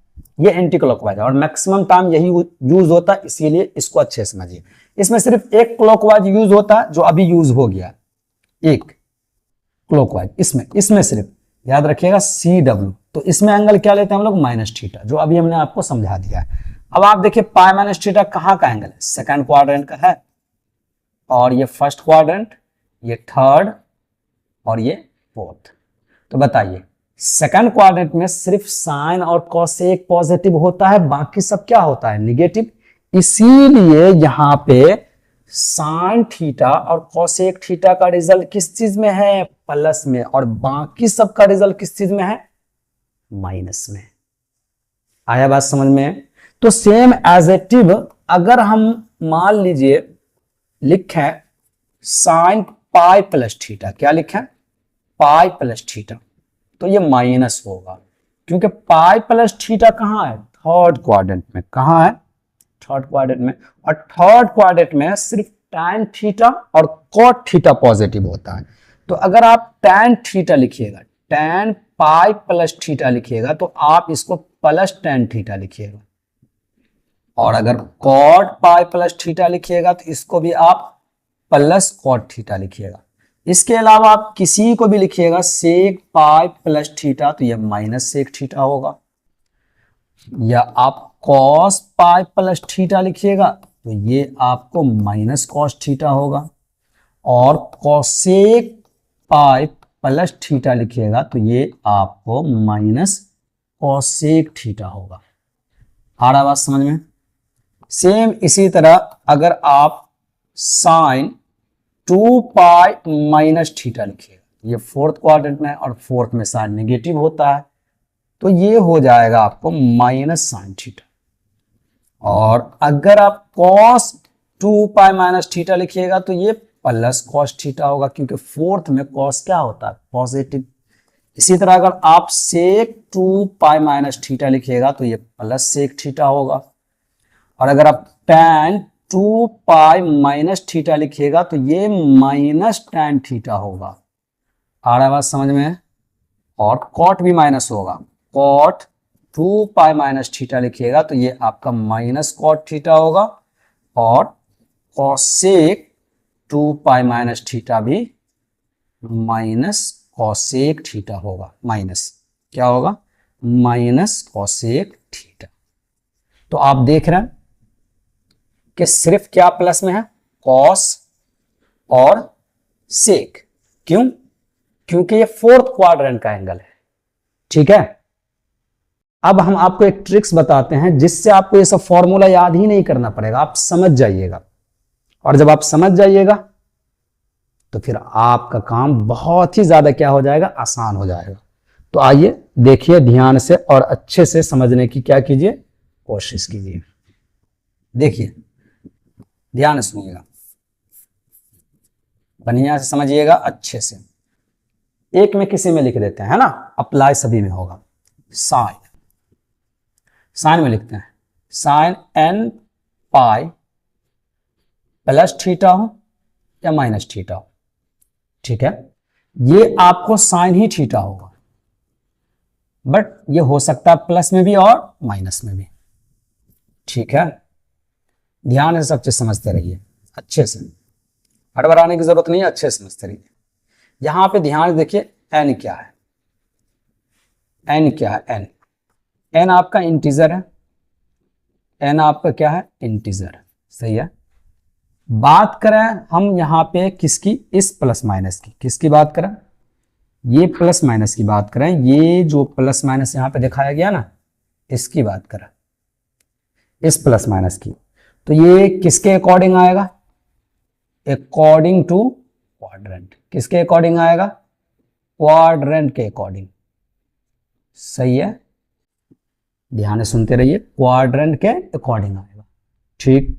ये एंटी क्लॉकवाइज है और मैक्सिमम टाइम यही यूज होता है, इसीलिए इसको अच्छे से समझिए। इसमें सिर्फ एक क्लॉकवाइज यूज होता है जो अभी यूज हो गया, एक क्लॉकवाइज इसमें सिर्फ याद रखिएगा CW। तो इसमें एंगल क्या लेते हैं हम लोग? माइनस थीटा, जो अभी हमने आपको समझा दिया है। अब आप देखिए पाई माइनस थीटा कहां का एंगल है? सेकंड क्वाड्रेंट का है, और ये फर्स्ट क्वाड्रेंट, ये थर्ड, और ये फोर्थ। तो बताइए, सेकंड क्वाड्रेंट में सिर्फ साइन और कॉसेक पॉजिटिव होता है, बाकी सब क्या होता है? निगेटिव। इसीलिए यहां पे साइन थीटा और कॉसेक थीटा का रिजल्ट किस चीज में है? प्लस में, और बाकी सब का रिजल्ट किस चीज में है? माइनस में। आया बात समझ में? तो सेम एजेटिव अगर हम मान लीजिए लिखें साइन पाई प्लस थीटा, क्या लिखें, पाई प्लस थीटा, तो ये माइनस होगा क्योंकि पाई प्लस थीटा कहाँ है, थर्ड क्वाड्रेंट में। कहाँ है, थर्ड क्वाड्रेंट में। और थर्ड क्वाड्रेंट में सिर्फ tan थीटा और cot थीटा पॉजिटिव होता है। तो अगर आप tan थीटा लिखिएगा, tan पाई प्लस थीटा लिखिएगा, तो आप इसको प्लस tan थीटा लिखिएगा। और अगर cot पाई प्लस थीटा लिखिएगा तो इसको भी आप प्लस cot थीटा लिखिएगा। इसके अलावा आप किसी को भी लिखिएगा सेक पाई प्लस थीटा, तो यह माइनस सेक थीटा होगा। या आप कॉस पाई प्लस थीटा लिखिएगा तो ये आपको माइनस कॉस थीटा होगा। और कॉसेक पाई प्लस थीटा लिखिएगा तो ये आपको माइनस कॉसेक थीटा होगा। आ रहा बात समझ में। सेम इसी तरह अगर आप साइन 2 पाई माइनस थीटा लिखिएगा, ये फोर्थ क्वाड्रेंट में और फोर्थ में साइन नेगेटिव होता है, तो ये हो जाएगा आपको माइनस साइन थीटा। और अगर आप कॉस 2 पाई माइनस थीटा लिखिएगा तो ये प्लस कॉस थीटा होगा क्योंकि फोर्थ में कॉस क्या होता है, पॉजिटिव। इसी तरह अगर आप सेक 2 पाई माइनस थीटा लिखिएगा तो ये प्लस सेक थीटा होगा। और अगर आप tan 2 पाई माइनस थीटा लिखिएगा तो ये माइनस tan थीटा होगा। आ रहा है बात समझ में। और कॉट भी माइनस होगा, कॉट 2 पाई माइनस थीटा लिखिएगा तो ये आपका माइनस कॉट थीटा होगा। और कॉसेक 2 पाई माइनस थीटा भी माइनस कॉसेक थीटा होगा। माइनस क्या होगा, माइनस कॉसेक थीटा। तो आप देख रहे हैं कि सिर्फ क्या प्लस में है, कॉस और सेक। क्यों, क्योंकि ये फोर्थ क्वाड्रेंट का एंगल है। ठीक है, अब हम आपको एक ट्रिक्स बताते हैं जिससे आपको ये सब फॉर्मूला याद ही नहीं करना पड़ेगा, आप समझ जाइएगा। और जब आप समझ जाइएगा तो फिर आपका काम बहुत ही ज्यादा क्या हो जाएगा, आसान हो जाएगा। तो आइए देखिए ध्यान से और अच्छे से समझने की क्या कीजिए, कोशिश कीजिए। देखिए ध्यान से सुनिएगा, बढ़िया से समझिएगा अच्छे से। एक में किसी में लिख देते हैं, है ना, अप्लाई सभी में होगा। साइन, साइन में लिखते हैं sine n pi plus theta हो या माइनस थीटा हो। ठीक है, ये आपको साइन ही थीटा होगा, बट ये हो सकता है प्लस में भी और माइनस में भी। ठीक है, ध्यान से सब चीज समझते रहिए अच्छे से, हड़बड़ाने की जरूरत नहीं है, अच्छे से समझते रहिए। यहां पे ध्यान देखिए n क्या है, n क्या है, n, n आपका इंटीजर है, n आपका क्या है, इंटीजर। सही है। बात करें हम यहां पे किसकी, इस प्लस माइनस की, किसकी बात करें, ये प्लस माइनस की बात करें, ये जो प्लस माइनस यहां पे दिखाया गया ना, इसकी बात करें, इस प्लस माइनस की, तो ये किसके अकॉर्डिंग आएगा, अकॉर्डिंग टू क्वाड्रेंट। किसके अकॉर्डिंग आएगा, क्वाड्रेंट के अकॉर्डिंग। सही है, ध्यान से सुनते रहिए, क्वाड्रेंट के अकॉर्डिंग आएगा। ठीक,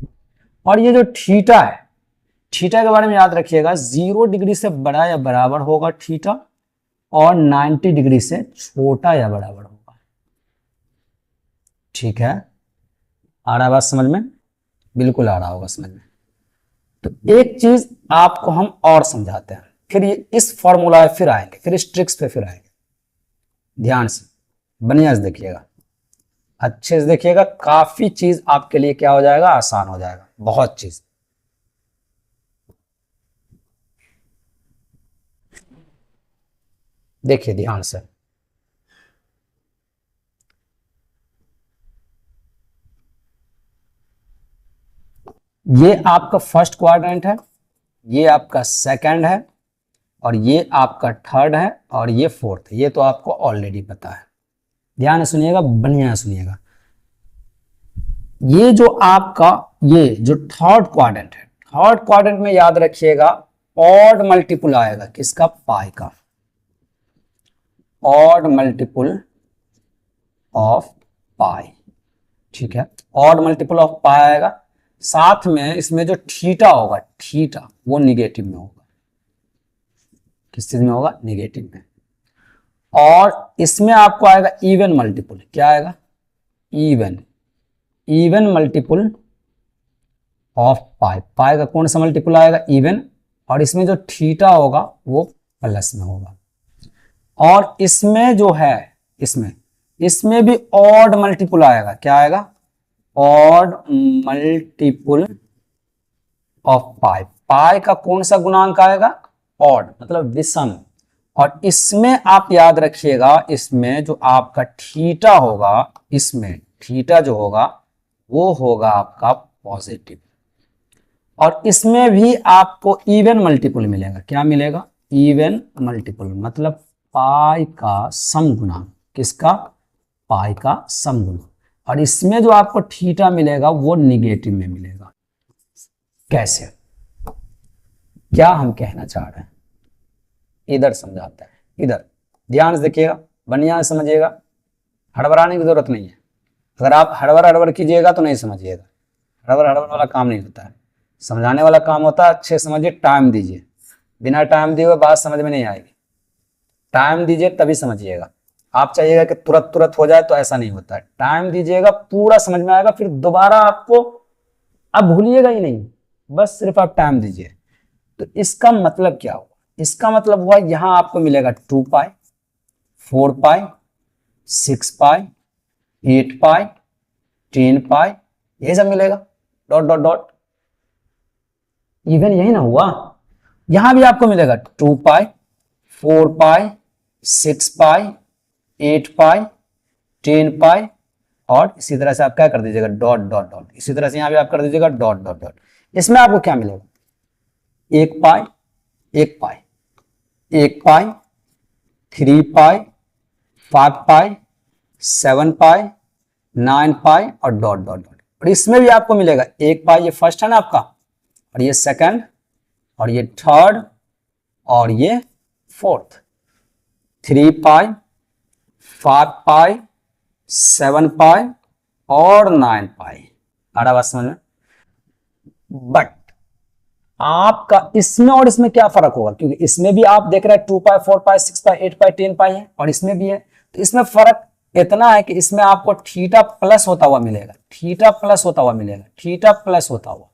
और ये जो थीटा है, थीटा के बारे में याद रखिएगा, 0 डिग्री से बड़ा या बराबर होगा थीटा, और 90 डिग्री से छोटा या बराबर होगा। ठीक है, आ रहा बात समझ में, बिल्कुल आ रहा होगा समझ में। तो एक चीज आपको हम और समझाते हैं, फिर ये इस फॉर्मूला पे फिर आएंगे, फिर इस ट्रिक्स पे फिर आएंगे। ध्यान से बढ़िया से देखिएगा, अच्छे से देखिएगा, काफी चीज आपके लिए क्या हो जाएगा, आसान हो जाएगा, बहुत चीज। देखिए ध्यान से, ये आपका फर्स्ट क्वाड्रेंट है, ये आपका सेकंड है, और ये आपका थर्ड है, और ये फोर्थ है। ये तो आपको ऑलरेडी पता है। ध्यान से सुनिएगा, बढ़िया सुनिएगा। ये जो आपका ये जो थर्ड क्वाड्रेंट है, थर्ड क्वाड्रेंट में याद रखिएगा ऑड मल्टीपल आएगा, किसका, पाई का, ऑड मल्टीपल ऑफ पाई। ठीक है, ऑड मल्टीपल ऑफ पाई आएगा। साथ में इसमें जो थीटा होगा, थीटा वो निगेटिव में होगा। किस चीज में होगा? निगेटिव में। और इसमें आपको आएगा इवन मल्टीपल। क्या आएगा? इवन, इवन मल्टीपल ऑफ पाई। पाई का कौन सा मल्टीपल आएगा? इवन। और इसमें जो थीटा होगा वो प्लस में होगा। और इसमें जो है, इसमें भी ऑड मल्टीपल आएगा। क्या आएगा? ऑड मल्टीपल ऑफ पाई। पाई का कौन सा गुणांक आएगा? ऑड, मतलब विषम। और इसमें आप याद रखिएगा, इसमें जो आपका थीटा होगा, इसमें थीटा जो होगा वो होगा आपका पॉजिटिव। और इसमें भी आपको इवन मल्टीपल मिलेगा। क्या मिलेगा? इवन मल्टीपल, मतलब पाई का सम गुणांक। किसका? पाई का सम गुणांक। और इसमें जो आपको थीटा मिलेगा वो निगेटिव में मिलेगा। कैसे? क्या हम कहना चाह रहे हैं इधर समझाते हैं। इधर ध्यान से देखिएगा, बढ़िया से समझिएगा, हड़बड़ाने की जरूरत नहीं है। अगर आप हड़बड़ कीजिएगा तो नहीं समझिएगा। हड़बड़ वाला काम नहीं होता है, समझाने वाला काम होता है। अच्छे समझिए, टाइम दीजिए। बिना टाइम दिए हुए बात समझ में नहीं आएगी। टाइम दीजिए तभी समझिएगा। आप चाहिएगा कि तुरंत तुरंत हो जाए, तो ऐसा नहीं होता है। टाइम दीजिएगा, पूरा समझ में आएगा, फिर दोबारा आपको आप भूलिएगा ही नहीं। बस सिर्फ आप टाइम दीजिए। तो इसका मतलब क्या हुआ? इसका मतलब हुआ यहां आपको मिलेगा 2 पाई, 4 पाई, 6 पाई, 8 पाई, 10 पाई, ये सब मिलेगा। डॉट डॉट डॉट, इवन यही ना हुआ? यहां भी आपको मिलेगा 2 पाई, 4 पाई, 6 पाई, 8 पाई, 10 पाई, और इसी तरह से आप क्या कर दीजिएगा? Dot dot dot. इसी तरह से यहां भी आप कर दीजिएगा डॉट डॉट डॉट। इसमें आपको क्या मिलेगा? 1 पाई, 1 पाई, 1 पाई, 3 पाई, 5 पाई, 7 पाई, 9 पाई, और डॉट डॉट डॉट। और इसमें भी आपको मिलेगा 1 पाई, ये फर्स्ट है ना आपका, और ये सेकंड, और ये थर्ड, और ये फोर्थ। 3 पाई, 5 पाई, 7 पाई, और 9 पाई। आ रहा बात समझ में? बट आपका इसमें और इसमें क्या फर्क होगा? क्योंकि इसमें भी आप देख रहे हैं 2 पाई, 4 पाई, 6 पाई, 8 पाई, 10 पाई है, और इसमें भी है। तो इसमें फर्क इतना है कि इसमें आपको थीटा प्लस होता हुआ मिलेगा। थीटा प्लस होता हुआ मिलेगा। थीटा प्लस होता हुआ,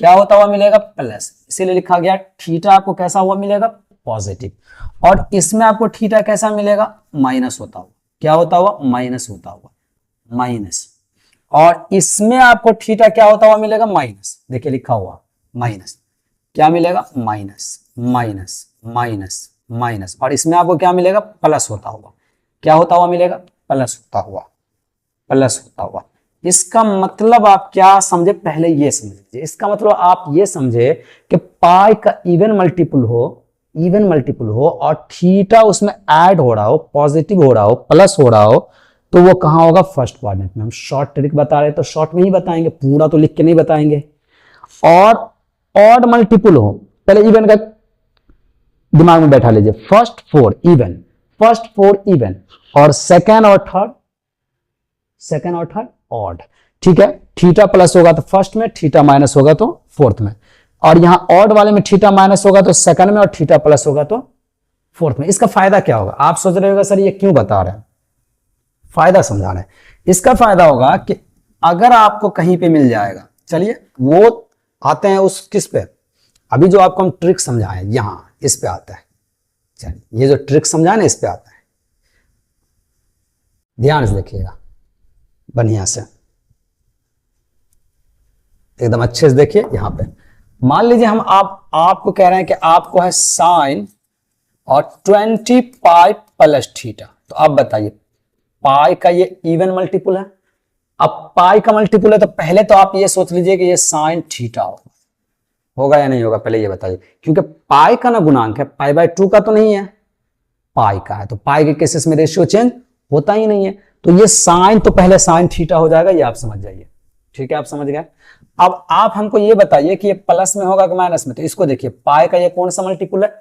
क्या होता हुआ मिलेगा? प्लस। इसीलिए लिखा गया थीटा आपको कैसा हुआ मिलेगा? पॉजिटिव। और इसमें आपको थीटा कैसा मिलेगा? माइनस होता हुआ। क्या होता हुआ? माइनस होता हुआ, माइनस। और इसमें आपको थीटा क्या होता हुआ मिलेगा? माइनस। देखिए लिखा हुआ माइनस। क्या मिलेगा? Minus, minus, minus, minus. और इसमें आपको क्या मिलेगा? प्लस होता हुआ। क्या होता हुआ मिलेगा? प्लस होता हुआ, प्लस होता हुआ। इसका मतलब आप क्या समझे? पहले ये समझिए। इसका मतलब आप ये समझे कि पाई का इवन मल्टीपल हो और थीटा उसमें ऐड हो रहा हो, पॉजिटिव हो रहा हो, प्लस हो रहा हो, तो वो कहां होगा? फर्स्ट क्वाड्रेंट में। हम शॉर्ट ट्रिक बता रहे हैं तो शॉर्ट में ही बताएंगे, पूरा तो लिख के नहीं बताएंगे। और ऑड मल्टीपल हो, पहले इवन का दिमाग में बैठा लीजिए। फर्स्ट 4 इवन, फर्स्ट 4 इवन, और सेकेंड और थर्ड ऑड। ठीक है, थीटा प्लस होगा तो फर्स्ट में, थीटा माइनस होगा तो फोर्थ में। और यहां ऑड वाले में थीटा माइनस होगा तो सेकंड में, और थीटा प्लस होगा तो फोर्थ में। इसका फायदा क्या होगा? आप सोच रहे होगा सर ये क्यों बता रहे हैं? फायदा समझा रहे हैं। इसका फायदा होगा कि अगर आपको कहीं पे मिल जाएगा, चलिए वो आते हैं उस किस पे, अभी जो आपको हम ट्रिक समझाएं यहां, इस पे आता है। चलिए ये जो ट्रिक समझाए ना, इस पे आता है। ध्यान से देखिएगा, बढ़िया से एकदम अच्छे से देखिए। यहां पे मान लीजिए हम आपको कह रहे हैं कि आपको है साइन और 20 पाई प्लस थीटा। तो आप बताइए, पाई का ये इवन मल्टीपल है। अब पाई का मल्टीपल है तो पहले तो आप ये सोच लीजिए कि ये साइन थीटा होगा या नहीं होगा, पहले ये बताइए। क्योंकि पाई का ना गुणांक है, पाई बाय 2 का तो नहीं है, पाई का है। तो पाई के केसेस में रेशियो चेंज होता ही नहीं है। तो ये साइन तो पहले साइन थीटा हो जाएगा, ये आप समझ जाइए। ठीक है, आप समझ गए। अब आप हमको ये बताइए कि ये प्लस में होगा कि माइनस में। तो इसको देखिए, पाई का ये कौन सा मल्टीपल है?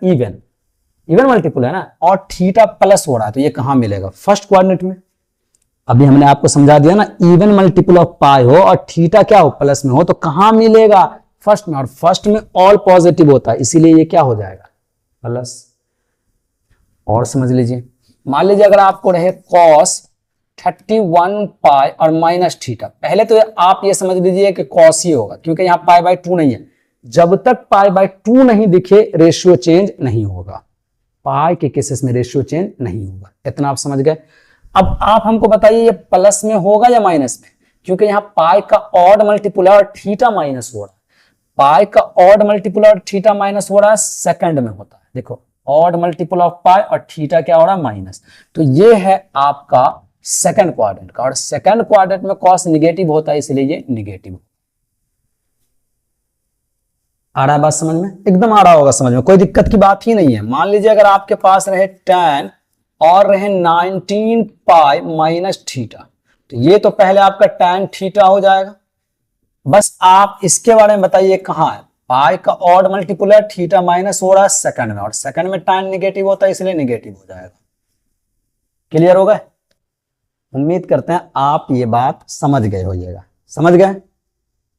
इवन मल्टीपल है ना, और थीटा प्लस हो रहा है, तो ये कहां मिलेगा? फर्स्ट क्वाड्रेंट में। अभी हमने आपको समझा दिया ना, इवन मल्टीपल ऑफ पाई हो और थीटा क्या हो, प्लस में हो, तो कहां मिलेगा, फर्स्ट में, और फर्स्ट में ऑल पॉजिटिव होता है, इसीलिए ये क्या हो जाएगा, प्लस। और समझ लीजिए, मान लीजिए अगर आपको रहे cos 31 पाई और माइनस थीटा, पहले तो आप ये समझ लीजिए कि cos ही होगा, क्योंकि यहां पाई बाय 2 नहीं है, जब तक पाई बाय 2 नहीं दिखे रेशियो चेंज नहीं होगा, पाई के केसेस में रेशियो चेंज नहीं होगा, इतना आप समझ गए। अब आप हमको बताइए ये प्लस में होगा या माइनस में, क्योंकि यहां पाई का ऑड मल्टीपल है और थीटा माइनस हो रहा है, पाई का ऑड मल्टीपल और थीटा माइनस हो रहा है, सेकंड में होता है, देखो ऑड मल्टीपल ऑफ पाई और थीटा क्या हो रहा है, माइनस। तो ये है आपका सेकंड क्वाड्रेंट का, और सेकंड क्वाड्रेंट में कॉस निगेटिव होता है, इसलिए ये निगेटिव। आ रहा है बात समझ में, एकदम आ रहा होगा समझ में, कोई दिक्कत की बात ही नहीं है। मान लीजिए अगर आपके पास रहे 10 और रहे 19 पाई माइनस थीटा, तो ये तो पहले आपका tan थीटा हो जाएगा, बस आप इसके बारे में बताइए कहां है, पाई का ऑड मल्टीपल है, थीटा माइनस हो रहा है सेकंड में, और सेकंड में tan निगेटिव होता है, इसलिए निगेटिव हो जाएगा। क्लियर हो गए? उम्मीद करते हैं आप ये बात समझ गए होइएगा, समझ गए,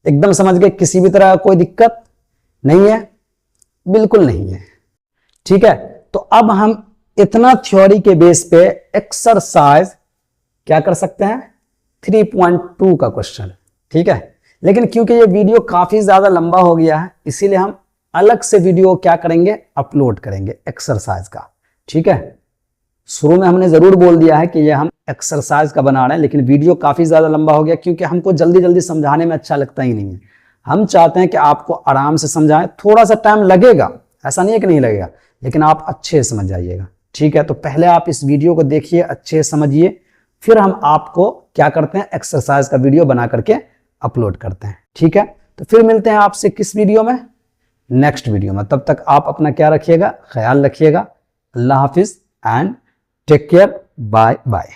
एकदम समझ गए, किसी भी तरह कोई दिक्कत नहीं है, बिल्कुल नहीं है, ठीक है। तो अब हम इतना थ्योरी के बेस पे एक्सरसाइज क्या कर सकते हैं, 3.2 का क्वेश्चन, ठीक है। लेकिन क्योंकि ये वीडियो काफी ज्यादा लंबा हो गया है, इसीलिए हम अलग से वीडियो क्या करेंगे, अपलोड करेंगे एक्सरसाइज का, ठीक है। शुरू में हमने जरूर बोल दिया है कि ये हम एक्सरसाइज का बना रहे हैं, लेकिन वीडियो काफी ज्यादा लंबा हो गया, क्योंकि हमको जल्दी जल्दी समझाने में अच्छा लगता ही नहीं है। हम चाहते हैं कि आपको आराम से समझाएं, थोड़ा सा टाइम लगेगा, ऐसा नहीं है कि नहीं लगेगा, लेकिन आप अच्छे से समझ जाइएगा, ठीक है। तो पहले आप इस वीडियो को देखिए, अच्छे से समझिए, फिर हम आपको क्या करते हैं, एक्सरसाइज का वीडियो बना करके अपलोड करते हैं, ठीक है। तो फिर मिलते हैं आपसे किस वीडियो में, नेक्स्ट वीडियो में। तब तक आप अपना क्या रखिएगा, ख्याल रखिएगा। अल्लाह हाफिज and take care, bye bye.